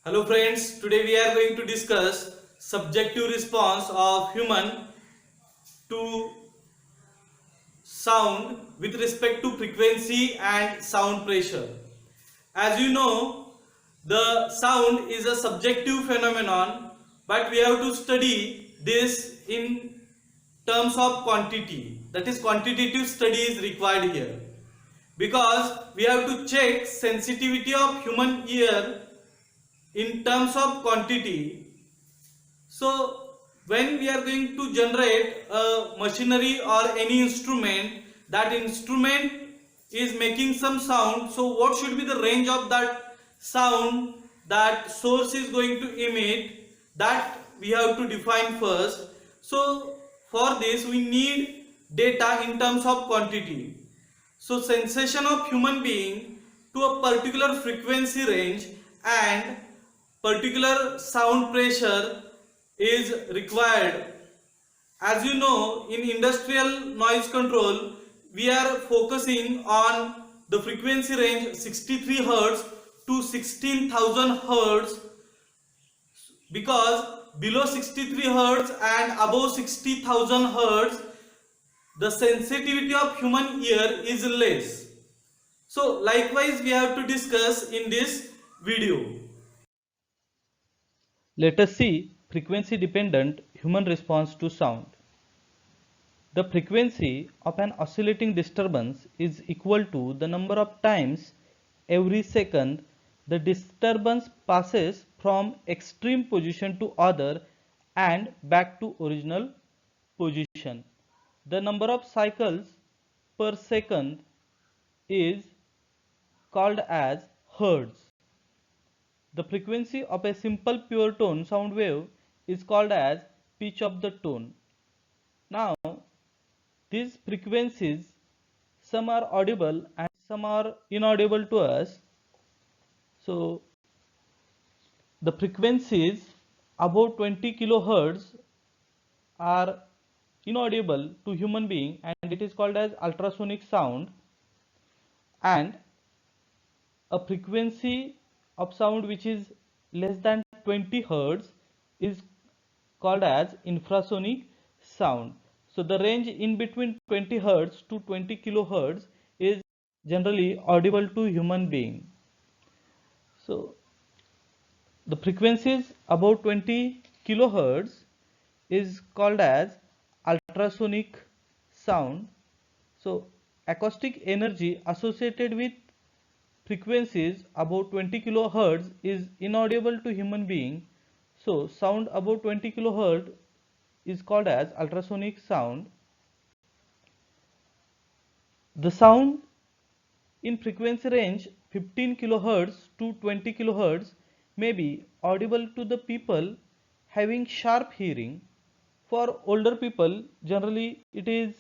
Hello friends, today we are going to discuss subjective response of human to sound with respect to frequency and sound pressure. As you know, the sound is a subjective phenomenon, but we have to study this in terms of quantity. That is, quantitative study is required here because we have to check sensitivity of human ear in terms of quantity. So when we are going to generate a machinery or any instrument, that instrument is making some sound. So what should be the range of that sound that source is going to emit, that we have to define first. So for this we need data in terms of quantity. So sensation of human being to a particular frequency range and particular sound pressure is required. As you know, in industrial noise control, we are focusing on the frequency range 63 Hz to 16,000 Hz, because below 63 Hz and above 60,000 Hz the sensitivity of human ear is less. So likewise we have to discuss in this video. Let us see frequency-dependent human response to sound. The frequency of an oscillating disturbance is equal to the number of times every second the disturbance passes from extreme position to other and back to original position. The number of cycles per second is called as hertz. The frequency of a simple pure tone sound wave is called as pitch of the tone. Now, these frequencies, some are audible and some are inaudible to us. So, the frequencies above 20 kilohertz are inaudible to human being and it is called as ultrasonic sound, and a frequency of sound which is less than 20 hertz is called as infrasonic sound. So the range in between 20 hertz to 20 kilohertz is generally audible to human being. So the frequencies above 20 kilohertz is called as ultrasonic sound. So acoustic energy associated with frequencies above 20 kilohertz is inaudible to human being. So sound above 20 kilohertz is called as ultrasonic sound. The sound in frequency range 15 kilohertz to 20 kilohertz may be audible to the people having sharp hearing. For older people, generally it is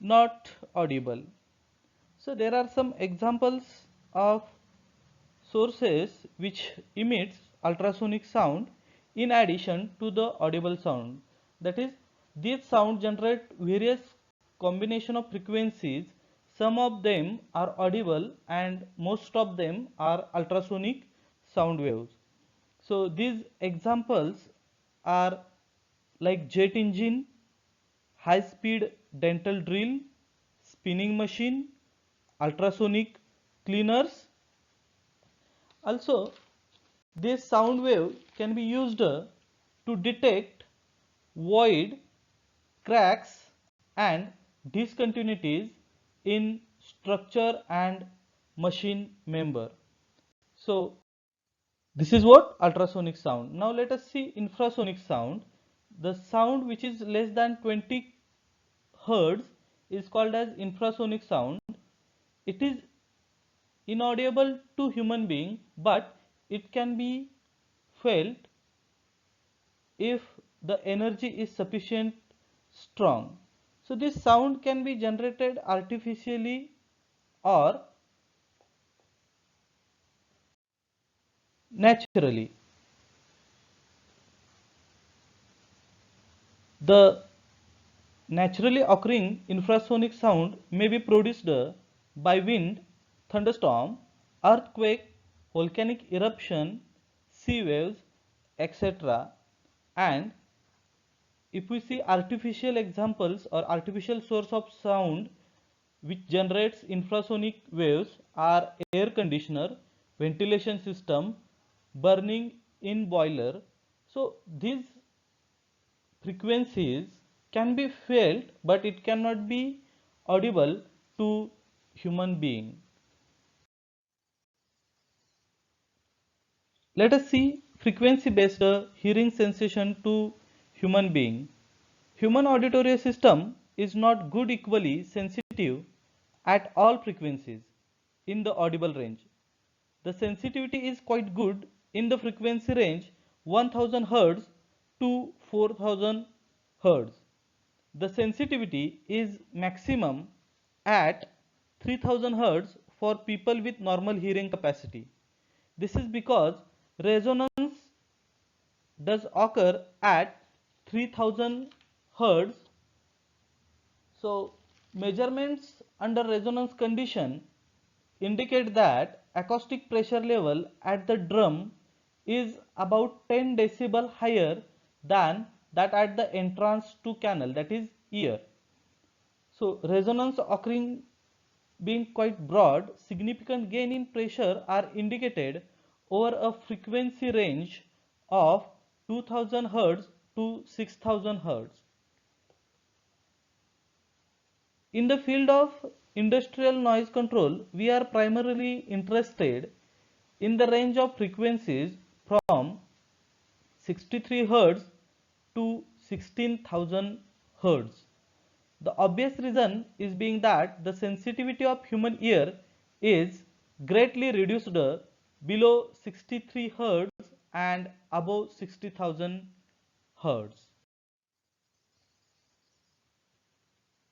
not audible. So there are some examples of sources which emits ultrasonic sound in addition to the audible sound. That is, these sound generate various combination of frequencies. Some of them are audible and most of them are ultrasonic sound waves. So these examples are like jet engine, high speed dental drill, spinning machine, ultrasonic cleaners. Also, this sound wave can be used to detect void, cracks and discontinuities in structure and machine member. So this is what ultrasonic sound. Now let us see infrasonic sound. The sound which is less than 20 hertz is called as infrasonic sound. It is inaudible to human being, but it can be felt if the energy is sufficient strong. So this sound can be generated artificially or naturally. The naturally occurring infrasonic sound may be produced by wind, thunderstorm, earthquake, volcanic eruption, sea waves, etc. And if we see artificial examples or artificial source of sound which generates infrasonic waves are air conditioner, ventilation system, burning in boiler. So these frequencies can be felt but it cannot be audible to human being. Let us see frequency based hearing sensation to human being. Human auditory system is not good equally sensitive at all frequencies in the audible range. The sensitivity is quite good in the frequency range 1000 Hz to 4000 Hz. The sensitivity is maximum at 3000 Hz for people with normal hearing capacity. This is because resonance does occur at 3000 Hz. So measurements under resonance condition indicate that acoustic pressure level at the drum is about 10 decibel higher than that at the entrance to canal, that is ear. So resonance occurring being quite broad, significant gain in pressure are indicated over a frequency range of 2000 Hz to 6000 Hz. In the field of industrial noise control, we are primarily interested in the range of frequencies from 63 Hz to 16,000 Hz. The obvious reason is being that the sensitivity of human ear is greatly reduced below 63 Hz and above 60,000 Hz.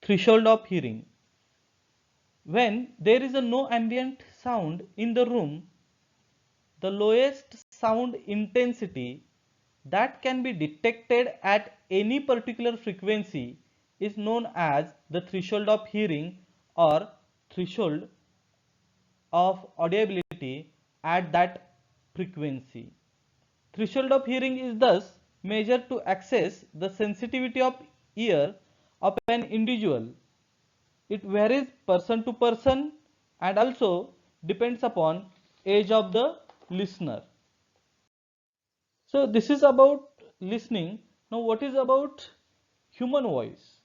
Threshold of hearing. When there is no ambient sound in the room, the lowest sound intensity that can be detected at any particular frequency is known as the threshold of hearing or threshold of audibility at that frequency. Threshold of hearing is thus measured to assess the sensitivity of ear of an individual. It varies person to person and also depends upon age of the listener. So this is about listening. Now what is about human voice?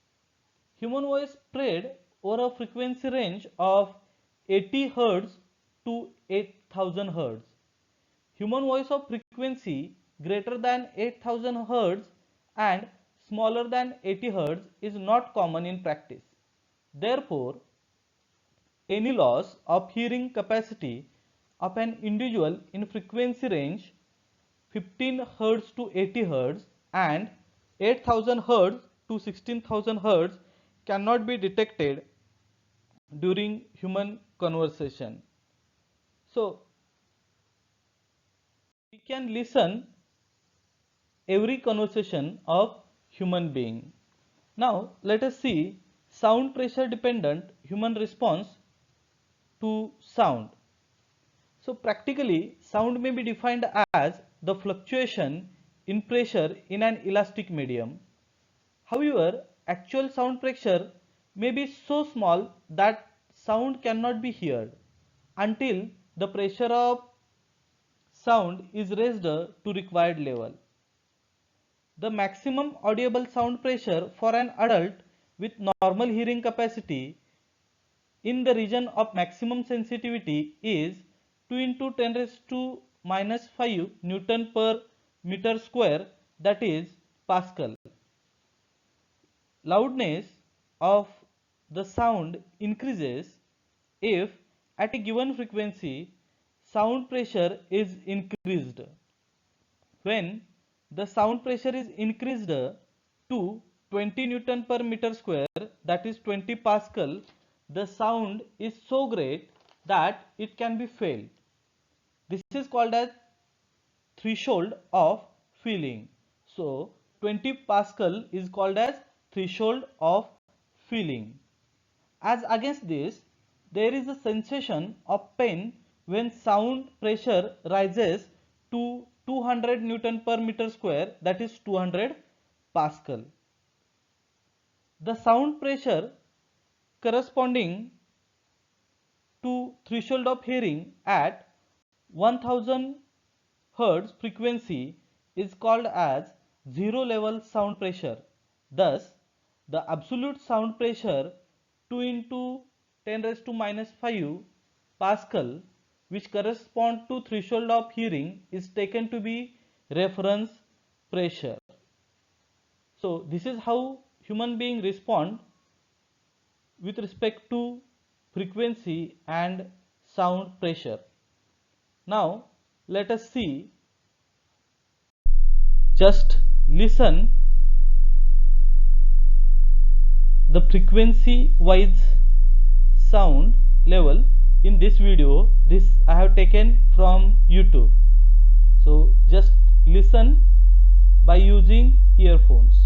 Human voice spread over a frequency range of 80 Hz to 8000 Hz. Human voice of frequency greater than 8000 Hz and smaller than 80 Hz is not common in practice. Therefore, any loss of hearing capacity of an individual in frequency range 15 Hz to 80 Hz and 8000 Hz to 16,000 Hz cannot be detected during human conversation. So, we can listen every conversation of human being. Now, let us see sound pressure dependent human response to sound. So practically, sound may be defined as the fluctuation in pressure in an elastic medium. However, actual sound pressure may be so small that sound cannot be heard until the pressure of sound is raised to required level. The maximum audible sound pressure for an adult with normal hearing capacity in the region of maximum sensitivity is 2 into 10 raised to minus 5 Newton per meter square, that is Pascal. Loudness of the sound increases if at a given frequency sound pressure is increased. When the sound pressure is increased to 20 Newton per meter square, that is 20 Pascal, the sound is so great that it can be felt. This is called as threshold of feeling. So 20 Pascal is called as threshold of feeling. As against this, there is a sensation of pain when sound pressure rises to 200 Newton per meter square, that is 200 Pascal. The sound pressure corresponding to threshold of hearing at 1000 Hz frequency is called as zero level sound pressure. Thus, the absolute sound pressure 2 into 10 raised to minus 5 Pascal, which correspond to threshold of hearing, is taken to be reference pressure. So this is how human being respond with respect to frequency and sound pressure. Now let us see. Just listen the frequency wise sound level in this video. This I have taken from YouTube. So just listen by using earphones.